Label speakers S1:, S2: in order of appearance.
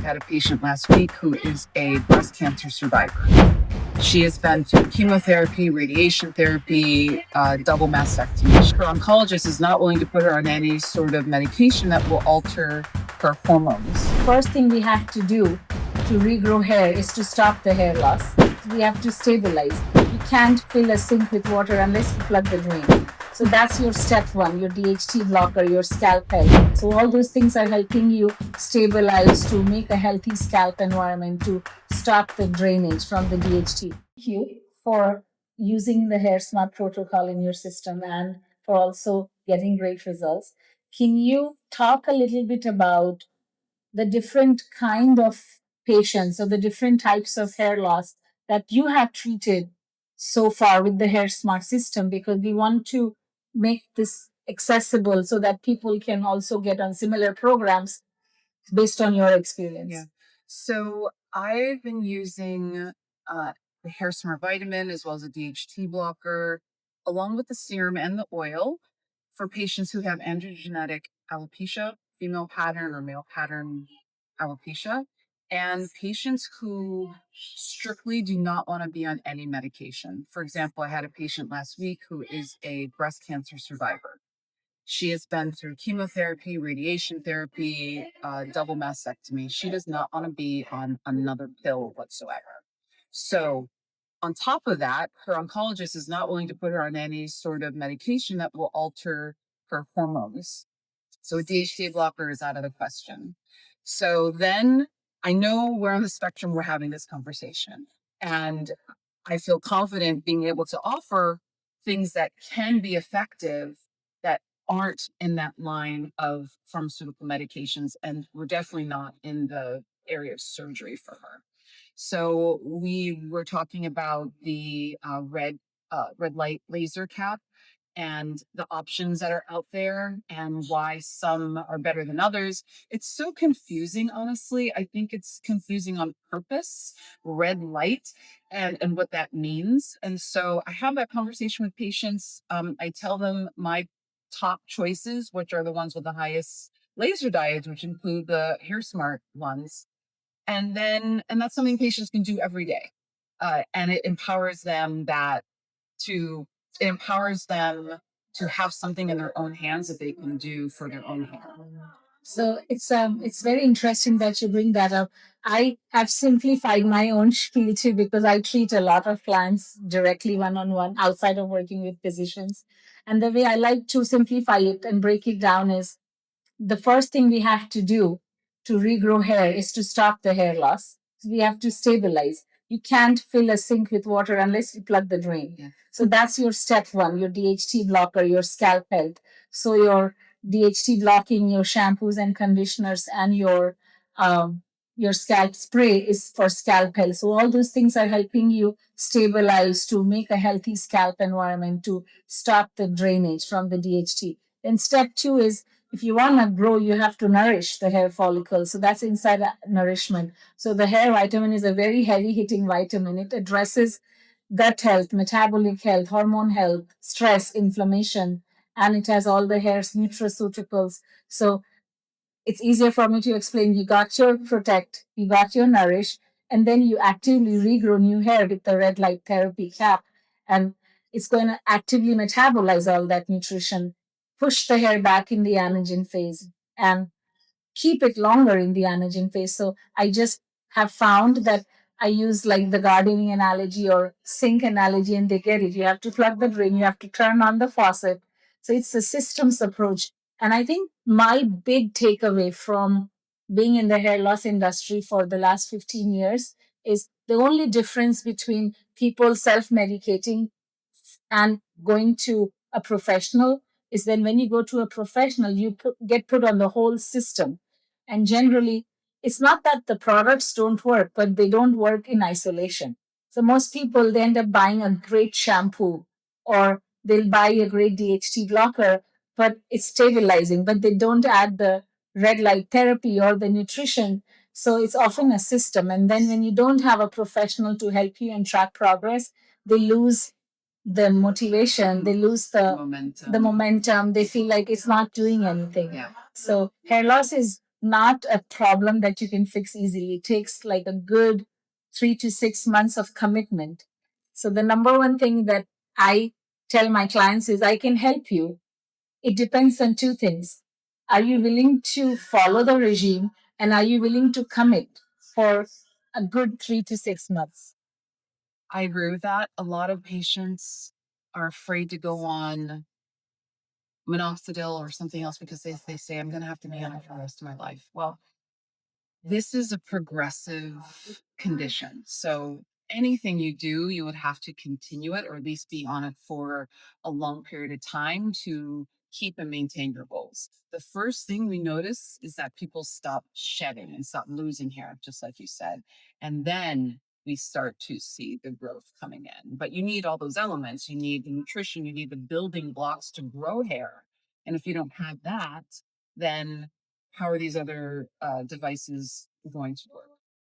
S1: had a patient last week who is a breast cancer survivor. She has been through chemotherapy, radiation therapy, double mastectomy. Her oncologist is not willing to put her on any sort of medication that will alter her hormones.
S2: First thing we have to do to regrow hair is to stop the hair loss. We have to stabilize. You can't fill a sink with water unless you plug the drain. So that's your step one, your DHT blocker, your scalp health. So all those things are helping you stabilize to make a healthy scalp environment to stop the drainage from the DHT. Thank you for using the HairSmart protocol in your system and for also getting great results. Can you talk a little bit about the different kind of patients or the different types of hair loss that you have treated so far with the HairSmart system? Because we want to make this accessible so that people can also get on similar programs based on your experience.
S1: Yeah. So I've been using the HairSmart vitamin as well as a DHT blocker, along with the serum and the oil for patients who have androgenetic alopecia, female pattern or male pattern alopecia, and patients who strictly do not want to be on any medication. For example, I had a patient last week who is a breast cancer survivor. She has been through chemotherapy, radiation therapy, double mastectomy. She does not want to be on another pill whatsoever. So, on top of that, her oncologist is not willing to put her on any sort of medication that will alter her hormones. So, a DHT blocker is out of the question. So, then I know where on the spectrum we're having this conversation. And I feel confident being able to offer things that can be effective that aren't in that line of pharmaceutical medications. And we're definitely not in the area of surgery for her. So we were talking about the red light laser cap and the options that are out there and why some are better than others. It's so confusing, honestly. I think it's confusing on purpose, red light, and what that means. And so I have that conversation with patients. I tell them my top choices, which are the ones with the highest laser diodes, which include the HairSmart ones. And that's something patients can do every day. And it empowers them to it empowers them to have something in their own hands that they can do for their own hair.
S2: So it's very interesting that you bring that up. I have simplified my own spiel too because I treat a lot of clients directly one-on-one outside of working with physicians. And the way I like to simplify it and break it down is the first thing we have to do to regrow hair is to stop the hair loss. We have to stabilize. You can't fill a sink with water unless you plug the drain. Yeah. So that's your step one, your DHT blocker, your scalp health. So your DHT blocking your shampoos and conditioners and your scalp spray is for scalp health. So all those things are helping you stabilize to make a healthy scalp environment to stop the drainage from the DHT. Then step two is if you want to grow, you have to nourish the hair follicle. So that's inside nourishment. So the hair vitamin is a very heavy hitting vitamin. It addresses gut health, metabolic health, hormone health, stress, inflammation, and it has all the hair's nutraceuticals. So it's easier for me to explain. You got your protect, you got your nourish, and then you actively regrow new hair with the red light therapy cap. And it's going to actively metabolize all that nutrition, push the hair back in the anagen phase, and keep it longer in the anagen phase. So I just have found that I use like the gardening analogy or sink analogy, and they get it. You have to plug the drain, you have to turn on the faucet. So it's a systems approach. And I think my big takeaway from being in the hair loss industry for the last 15 years is the only difference between people self medicating and going to a professional is then when you go to a professional, you get put on the whole system. And generally, it's not that the products don't work, but they don't work in isolation. So most people, they end up buying a great shampoo or they'll buy a great DHT blocker, but it's stabilizing, but they don't add the red light therapy or the nutrition. So it's often a system. And then when you don't have a professional to help you and track progress, they lose the motivation, they lose the momentum, they feel like it's not doing anything. Yeah. So hair loss is not a problem that you can fix easily. It takes like a good 3 to 6 months of commitment. So the number one thing that I tell my clients is I can help you. It depends on two things. Are you willing to follow the regime, and are you willing to commit for a good 3 to 6 months?
S1: I agree with that. A lot of patients are afraid to go on minoxidil or something else because they say, I'm going to have to be on it for the rest of my life. Well, this is a progressive condition. So anything you do, you would have to continue it or at least be on it for a long period of time to keep and maintain your goals. The first thing we notice is that people stop shedding and stop losing hair, just like you said. And then we start to see the growth coming in. But you need all those elements. You need the nutrition, you need the building blocks to grow hair. And if you don't have that, then how are these other devices going to work?